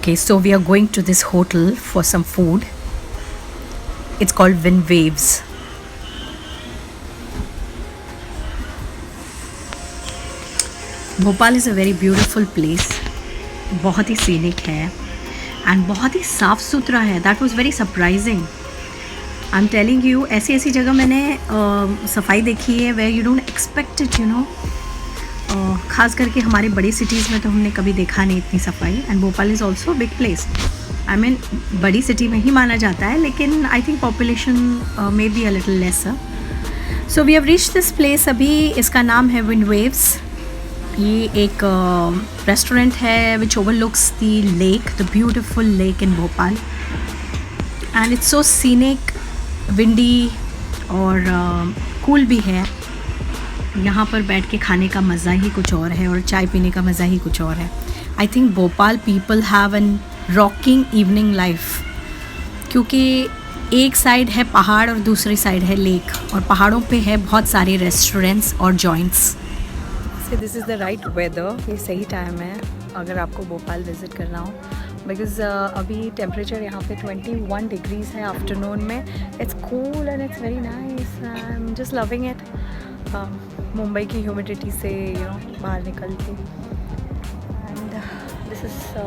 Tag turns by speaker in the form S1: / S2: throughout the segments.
S1: Okay, so we are going to this hotel for some food. It's called Wind Waves. Bhopal is a very beautiful place. बहुत ही scenic है and बहुत ही साफ़ सुथरा है. That was very surprising. I am telling you, ऐसी ऐसी जगह मैंने सफाई देखी है where you don't expect it, you know. ख़ास करके हमारे बड़ी सिटीज़ में तो हमने कभी देखा नहीं इतनी सफाई. And Bhopal is also big place. I mean बड़ी सिटी में ही माना जाता है, लेकिन I think population may be a little lesser. So we have reached this place. अभी इसका नाम है विंड वेव्स. ये एक रेस्टोरेंट है which overlooks the lake, the beautiful lake in Bhopal. And it's so scenic, windy और कूल भी है. यहाँ पर बैठ के खाने का मज़ा ही कुछ और है और चाय पीने का मज़ा ही कुछ और है. I think Bhopal people have an rocking evening life, क्योंकि एक साइड है पहाड़ और दूसरी साइड है लेक, और पहाड़ों पे है बहुत सारे रेस्टोरेंट्स और joints. This is the right weather. ये सही टाइम है अगर आपको भोपाल विज़िट करना हो, बिकॉज अभी टेम्परेचर यहाँ पे 21 डिग्रीज़ है आफ्टरनून में. It's cool and it's very nice. I am just loving it. Mumbai की ह्यूमिडिटी से बाहर निकल के. And this is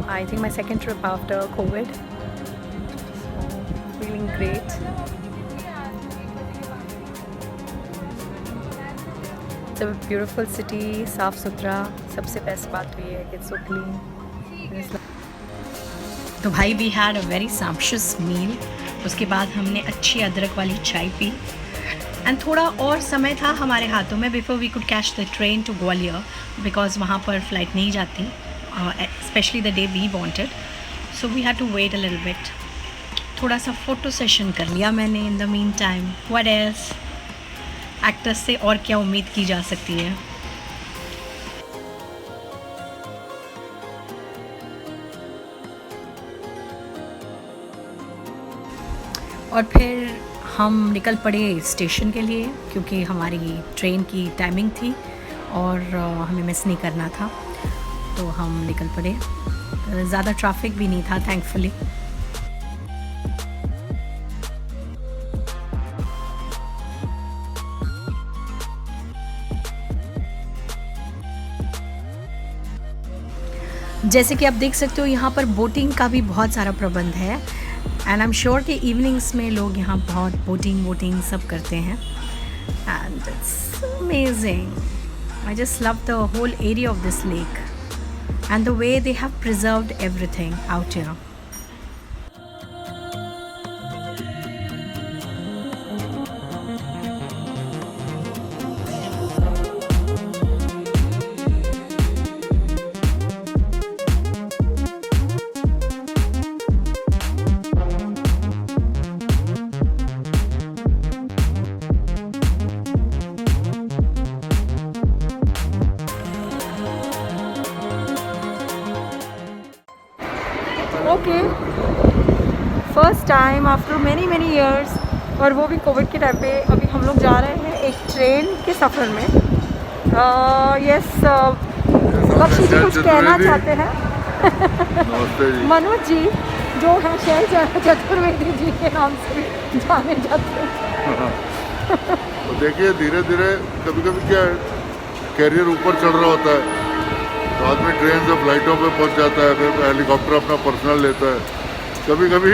S1: I think my second trip after Covid. Feeling great. It's a beautiful city, साफ़ सुथरा. सबसे बेस्ट बात तो ये है कि इट्स सो क्लीन. तो भाई वी हैड अ वेरी साम्शियस मील. उसके बाद हमने अच्छी अदरक वाली चाय पी. एंड थोड़ा और समय था हमारे हाथों में before we could catch the train to Gwalior, because वहाँ पर फ्लाइट नहीं जाती, specially the day we wanted. So we had to wait a little bit. थोड़ा सा फ़ोटो सेशन कर लिया मैंने in the mean time. What else, actors से और क्या उम्मीद की जा सकती है. और फिर हम निकल पड़े स्टेशन के लिए, क्योंकि हमारी ट्रेन की टाइमिंग थी और हमें मिस नहीं करना था. तो हम निकल पड़े. ज़्यादा ट्रैफिक भी नहीं था थैंकफुली. जैसे कि आप देख सकते हो यहाँ पर बोटिंग का भी बहुत सारा प्रबंध है. एंड आई एम श्योर कि इवनिंग्स में लोग यहाँ बहुत बोटिंग सब करते हैं. And it's amazing. I just love the whole area of this lake and the way they have preserved everything out here. Okay, first time after many years, और वो भी कोविड के टाइम पे. अभी हम लोग जा रहे हैं एक ट्रेन के सफ़र में. यस, बख्शी जी कुछ कहना चाहते हैं. मनोज जी जो है शैल चतुर्वेदी जी के नाम से जाने जाते हैं.
S2: तो देखिए, धीरे धीरे कभी कभी क्या कैरियर ऊपर चढ़ रहा होता है तो आदमी ट्रेन से फ्लाइटों पे पहुंच जाता है, फिर हेलीकॉप्टर अपना पर्सनल लेता है. कभी कभी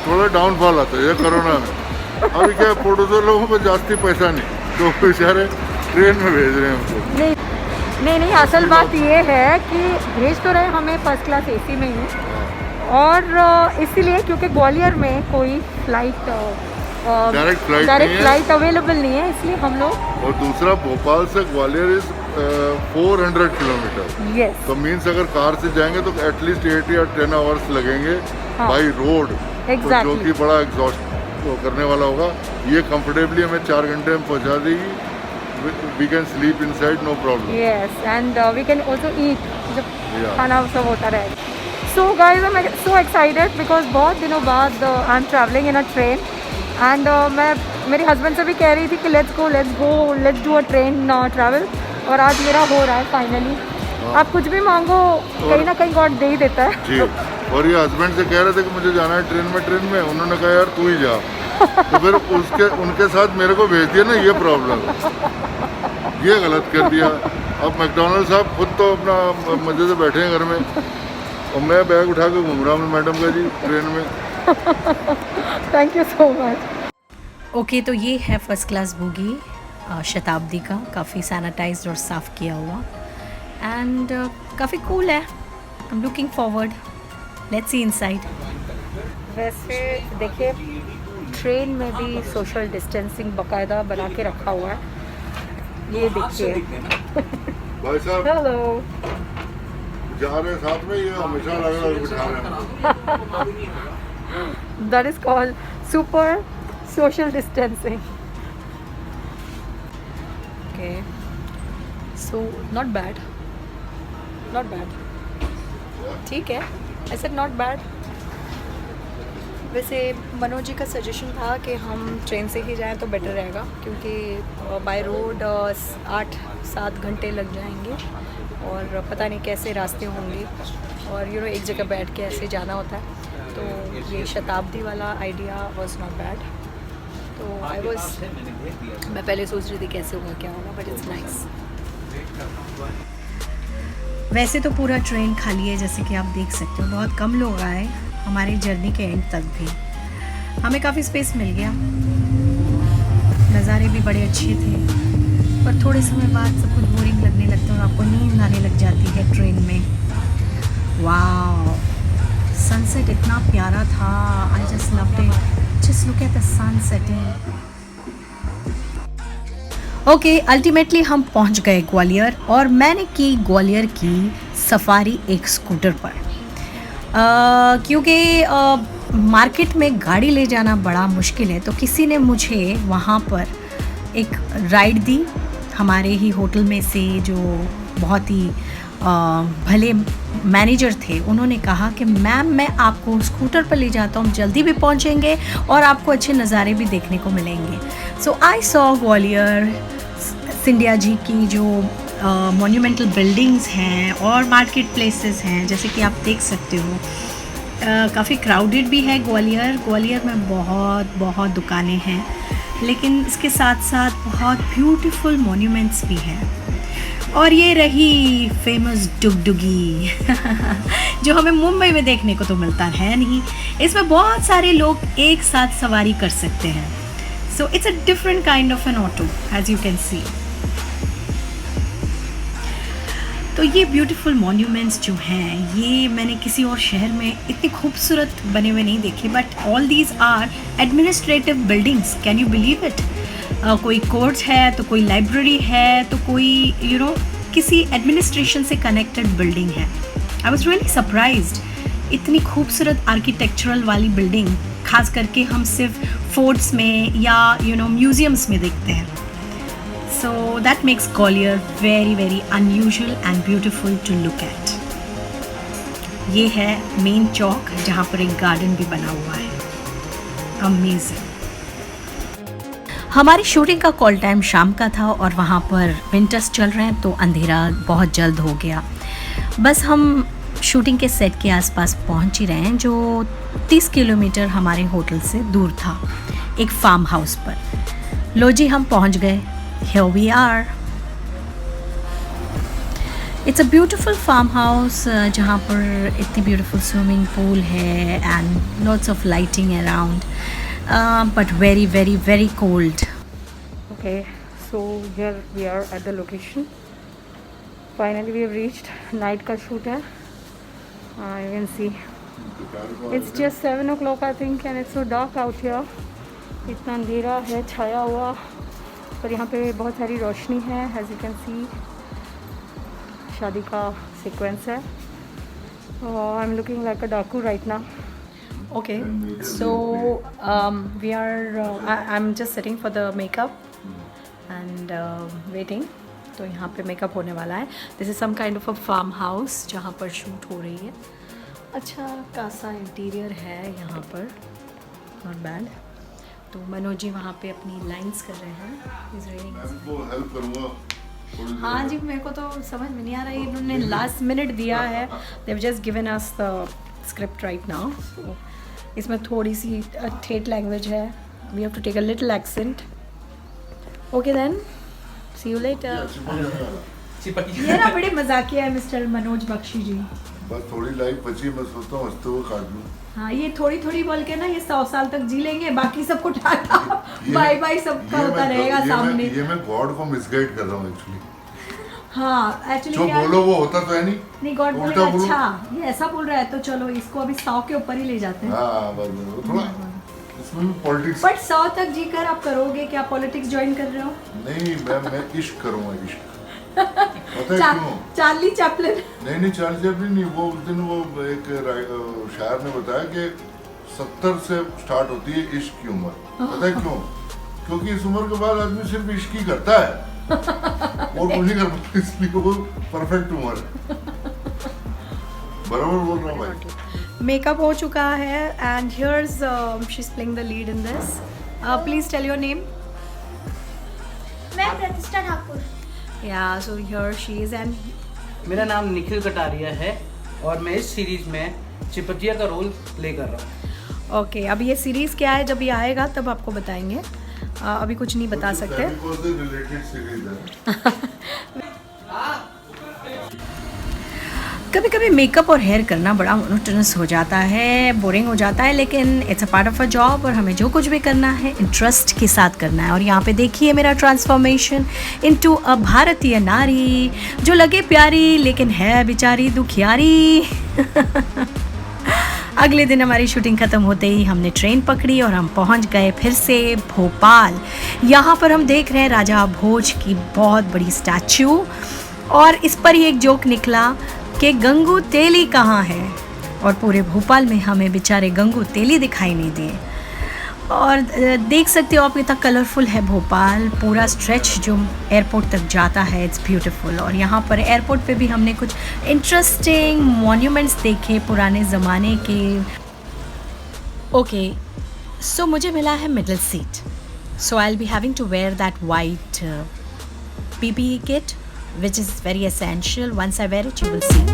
S2: थोड़ा डाउनफॉल आता है. ये कोरोना में अभी क्या प्रोड्यूसर लोगों पे जास्ती पैसा नहीं, तो बेचारे ट्रेन में भेज रहे हैं हमको.
S1: नहीं, असल बात ये है कि भेज तो रहे हमें फर्स्ट क्लास एसी में ही, और इसीलिए क्योंकि ग्वालियर में कोई डायरेक्ट फ्लाइट अवेलेबल नहीं है, इसलिए हम लोग.
S2: और दूसरा, भोपाल से ग्वालियर इज 400 किलोमीटर.
S1: यस.
S2: तो मीन्स अगर कार से जाएंगे तो एटलीस्ट 8 या 10 आवर्स लगेंगे बाई रोड.
S1: Exactly.
S2: तो जो कि बड़ा एग्जॉस्ट करने वाला होगा. ये कंफर्टेबली हमें 4 घंटे में पहुंचा देगी. We can sleep inside, no problem.
S1: Yes, and we can also eat जब खाना सब होता रहे. So guys, I am so excited because बहुत दिनों बाद I am travelling in a train. And मैं मेरे हस्बैंड से भी कह रही थी कि let's do a train travel, और आज मेरा हो रहा है फाइनली. आप कुछ भी मांगो कहीं ना कहीं गॉड दे ही देता है।
S2: जी। और ये हस्बैंड से कह रहे थे कि मुझे जाना है ट्रेन में, उन्होंने कहा यार तू ही जा। तो फिर उनके साथ मेरे को भेज दिया ना, ये प्रॉब्लम, ये गलत कर दिया। अब मैकडोनल्ड साहब खुद तो अपना मजे से बैठे हैं घर में और मैं बैग उठा के घूम रहा हूँ मैडम का जी ट्रेन में।
S1: Thank you so much. Okay, तो ये है फर्स्ट क्लास बोगी शताब्दी का, काफ़ी सैनिटाइज्ड और साफ़ किया हुआ एंड काफ़ी कूल है। I am looking forward, let's see inside. वैसे देखिए ट्रेन में भी सोशल डिस्टेंसिंग बाकायदा बना के रखा हुआ है। ये देखिए
S2: भाई साहब
S1: हेलो
S2: जा रहे साथ में, ये हमेशा लग रहा है बिठा रहे हैं।
S1: That is called super social distancing. Okay, so not bad, not bad, ठीक है, आई सेड नॉट बैड। वैसे मनोज जी का सजेशन था कि हम ट्रेन से ही जाएं तो बेटर रहेगा, क्योंकि बाय रोड 8-7 घंटे लग जाएंगे और पता नहीं कैसे रास्ते होंगे और एक जगह बैठ के ऐसे जाना होता है। तो ये शताब्दी वाला आइडिया वाज नॉट बैड। तो मैं पहले सोच रही थी कैसे होगा क्या होगा, बट इट्स नाइस। वैसे तो पूरा ट्रेन खाली है, जैसे कि आप देख सकते हो, बहुत कम लोग आए हमारी जर्नी के एंड तक भी। हमें काफ़ी स्पेस मिल गया, नज़ारे भी बड़े अच्छे थे, पर थोड़े समय बाद सब कुछ बोरिंग लगने लगता है और आपको नींद आने लग जाती है ट्रेन में। वाओ, सनसेट इतना प्यारा था, I just loved it. Just look at the sun setting. Okay, ultimately हम पहुंच गए ग्वालियर और मैंने की ग्वालियर की सफारी एक स्कूटर पर, क्योंकि मार्केट में गाड़ी ले जाना बड़ा मुश्किल है। तो किसी ने मुझे वहाँ पर एक राइड दी, हमारे ही होटल में से जो बहुत ही भले मैनेजर थे। उन्होंने कहा कि मैम मैं आपको स्कूटर पर ले जाता हूँ, जल्दी भी पहुँचेंगे और आपको अच्छे नज़ारे भी देखने को मिलेंगे। सो आई सॉ ग्वालियर, सिंधिया जी की जो मोन्यूमेंटल बिल्डिंग्स हैं और मार्केट प्लेसेस हैं, जैसे कि आप देख सकते हो। काफ़ी क्राउडेड भी है ग्वालियर में, बहुत दुकानें हैं, लेकिन इसके साथ साथ बहुत ब्यूटीफुल मोन्यूमेंट्स भी हैं। और ये रही फेमस डुगडुगी जो हमें मुंबई में देखने को तो मिलता है नहीं। इसमें बहुत सारे लोग एक साथ सवारी कर सकते हैं। So it's a different kind of an auto, as you can see. तो ये ब्यूटीफुल मॉन्यूमेंट्स जो हैं, ये मैंने किसी और शहर में इतने खूबसूरत बने हुए नहीं देखे, but all these are administrative buildings. Can you believe it? कोई कोर्ट है तो कोई लाइब्रेरी है तो कोई किसी एडमिनिस्ट्रेशन से कनेक्टेड बिल्डिंग है। आई वॉज रियली सरप्राइज्ड, इतनी खूबसूरत आर्किटेक्चरल वाली बिल्डिंग खास करके हम सिर्फ फोर्ट्स में या म्यूजियम्स में देखते हैं। So that makes Gwalior very unusual and beautiful to look at. ये है मेन चौक जहाँ पर एक गार्डन भी बना हुआ है। अमेजिंग। हमारी शूटिंग का कॉल टाइम शाम का था और वहाँ पर विंटर्स चल रहे हैं, तो अंधेरा बहुत जल्द हो गया। बस हम शूटिंग के सेट के आसपास पहुँच ही रहे हैं, जो 30 किलोमीटर हमारे होटल से दूर था, एक फार्म हाउस पर। लो जी, हम पहुँच गए। Here we are. It's a beautiful farmhouse जहाँ पर इतनी beautiful swimming pool है and lots of lighting around, but very cold. Okay, so here we are at the location. Finally we have reached. Night का shoot है. You can see it's just 7 o'clock I think, and it's so dark out here. इतना अंधेरा है छाया हुआ, पर यहाँ पे बहुत सारी रोशनी है। एज यू कैन सी शादी का सीक्वेंस है। I am looking like a डाकू right now. Okay, so we are I am just sitting for the makeup and waiting. तो यहाँ पे मेकअप होने वाला है। This is some kind of a farm house जहाँ पर शूट हो रही है। अच्छा खासा इंटीरियर है यहाँ पर, नॉट बैड। तो मनोज जी वहाँ पे अपनी लाइंस कर रहे हैं।
S2: उनको हेल्प करूँगा।
S1: हाँ जी, मेरे को तो समझ में नहीं आ रहा है, इन्होंने लास्ट मिनट दिया है. They have just given us the script right now. इसमें थोड़ी सी ठेठ लैंग्वेज है. We have to take a little accent. Okay then, see you later. ये ना बड़े मजाकिया है मिस्टर मनोज बख्शी जी.
S2: बस थोड़ी लाइफ बची, मैं सोचता हूँ हंसते हुए काट लूँ.
S1: हाँ, ये थोड़ी थोड़ी बोल के ना ये 100 साल तक जी लेंगे, बाकी सबको टाटा बाय बाय सबका होता रहेगा सामने.
S2: ये मैं गॉड को मिसगाइड कर रहा हूँ एक्चुअली.
S1: हाँ, एक्चुअली
S2: जो बोलो वो होता तो है
S1: नहीं. गॉड बोलेगा अच्छा ये ऐसा बोल रहा है तो चलो इसको अभी 100 के ऊपर ही ले जाते हैं.
S2: हाँ, बस थोड़ा इसमें भी पॉलिटिक्स.
S1: बट 100 तक जीकर आप करोगे क्या? पॉलिटिक्स ज्वाइन कर रहे हो?
S2: नहीं, मैं इश्क करूँगा. इश्क पता है क्यों?
S1: Charlie Chaplin.
S2: नहीं, चार्ली चैपलिन नहीं. वो उस दिन वो एक शायर ने बताया कि 70 से स्टार्ट होती है इश्क की उम्र. पता है क्यों? क्योंकि इस उम्र के बाद आदमी सिर्फ इश्क ही करता है और कुछ नहीं करता, इसलिए वो परफेक्ट उम्र है. बराबर बोल रहा हूँ भाई.
S1: मेकअप हो चुका है and here's she is playing the lead in this. Please tell your name.
S3: मैं Pratishtha Thakur.
S1: Yeah, so here she is and
S4: मेरा नाम निखिल कटारिया है और मैं इस सीरीज में चिपटिया का रोल प्ले कर रहा हूँ.
S1: ओके, अब ये सीरीज़ क्या है जब ये आएगा तब आपको बताएंगे. अभी कुछ नहीं बता सकते.
S2: रिलेटेड सीरीज है.
S1: कभी कभी मेकअप और हेयर करना बड़ा मोनोटोनस हो जाता है, बोरिंग हो जाता है, लेकिन it's a part of a job और हमें जो कुछ भी करना है इंटरेस्ट के साथ करना है. और यहाँ पे देखिए मेरा ट्रांसफॉर्मेशन इनटू अ भारतीय नारी जो लगे प्यारी लेकिन है बेचारी दुखियारी. अगले दिन हमारी शूटिंग ख़त्म होते ही हमने ट्रेन पकड़ी और हम पहुँच गए फिर से भोपाल. यहाँ पर हम देख रहे हैं राजा भोज की बहुत बड़ी स्टैचू और इस पर ही एक जोक निकला कि गंगू तेली कहाँ है, और पूरे भोपाल में हमें बेचारे गंगू तेली दिखाई नहीं दिए. और देख सकते हो आप कितना कलरफुल है भोपाल. पूरा स्ट्रेच जो एयरपोर्ट तक जाता है इट्स ब्यूटीफुल. और यहाँ पर एयरपोर्ट पे भी हमने कुछ इंटरेस्टिंग मॉन्यूमेंट्स देखे पुराने ज़माने के. ओके, सो मुझे मिला है middle seat. So I will be having to wear that white PPE kit which is very essential. Once I wear it you will see.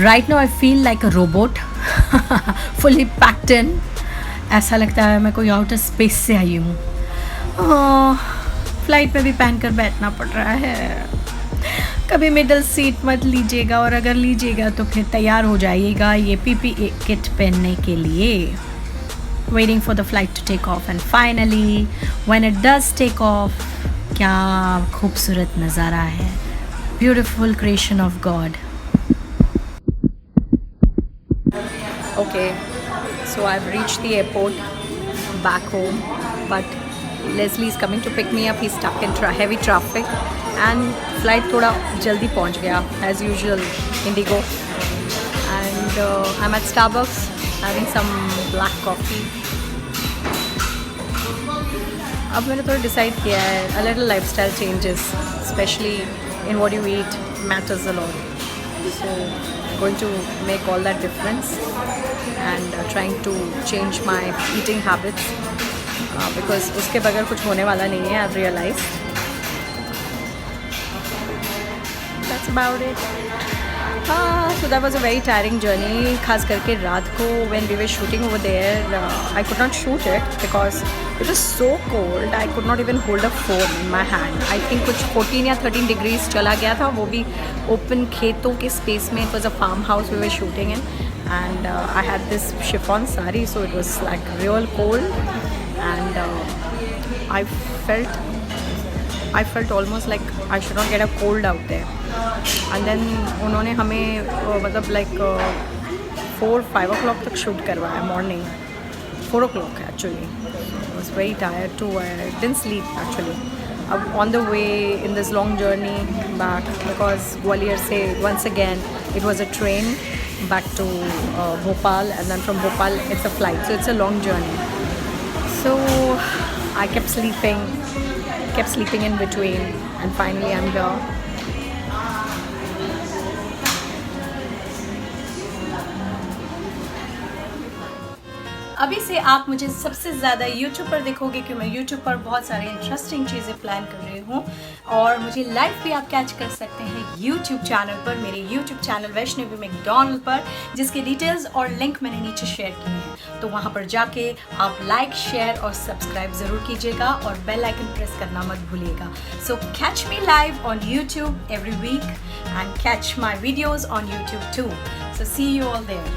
S1: Right now I feel like a robot, fully packed in. ऐसा लगता है मैं कोई outer space से आई हूँ. Flight में भी पहन कर बैठना पड़ रहा है. कभी मिडल सीट मत लीजिएगा और अगर लीजिएगा तो फिर तैयार हो जाइएगा ये PPE किट पहनने के लिए. Waiting for the flight to take off and finally when it does take off, क्या खूबसूरत नज़ारा है. Beautiful creation of God. Okay, so I've reached the airport back home, but Leslie is coming to pick me up. He's stuck in heavy traffic and flight थोड़ा जल्दी पहुंच गया as usual Indigo. And I'm at Starbucks having some black coffee. अब मैंने थोड़ा decide किया है a little lifestyle changes, especially in what you eat matters a lot. So going to make all that difference and trying to change my eating habits because उसके बगैर कुछ होने वाला नहीं है. I've realized. That's about it. So that was a very tiring journey. खास करके रात को when we were shooting over there, I could not shoot it because it was so cold. I could not even hold a phone in my hand. I think कुछ 14 या 13 degrees चला गया था, वो भी open खेतों के space में. It was a farmhouse we were shooting in, and I had this chiffon sari, so it was like real cold, and I felt almost like I should not get a cold out there. And then उन्होंने हमें मतलब like 4-5 o'clock तक shoot करवाया morning. 4 o'clock actually. I was very tired too. I didn't sleep actually. On the way in this long journey back, because Gwalior se once again it was a train back to Bhopal, and then from Bhopal it's a flight, so it's a long journey. So I kept sleeping in between, and finally I'm here. अभी से आप मुझे सबसे ज़्यादा YouTube पर देखोगे कि मैं YouTube पर बहुत सारे इंटरेस्टिंग चीज़ें प्लान कर रही हूँ, और मुझे लाइव भी आप कैच कर सकते हैं YouTube चैनल पर, मेरे YouTube चैनल वैष्णवी मैकडॉनल्ड पर, जिसके डिटेल्स और लिंक मैंने नीचे शेयर किए हैं। तो वहाँ पर जाके आप लाइक, शेयर और सब्सक्राइब ज़रूर कीजिएगा, और बेल आइकन प्रेस करना मत भूलिएगा। सो catch me live on YouTube every week and catch my videos on YouTube too. So see you all there.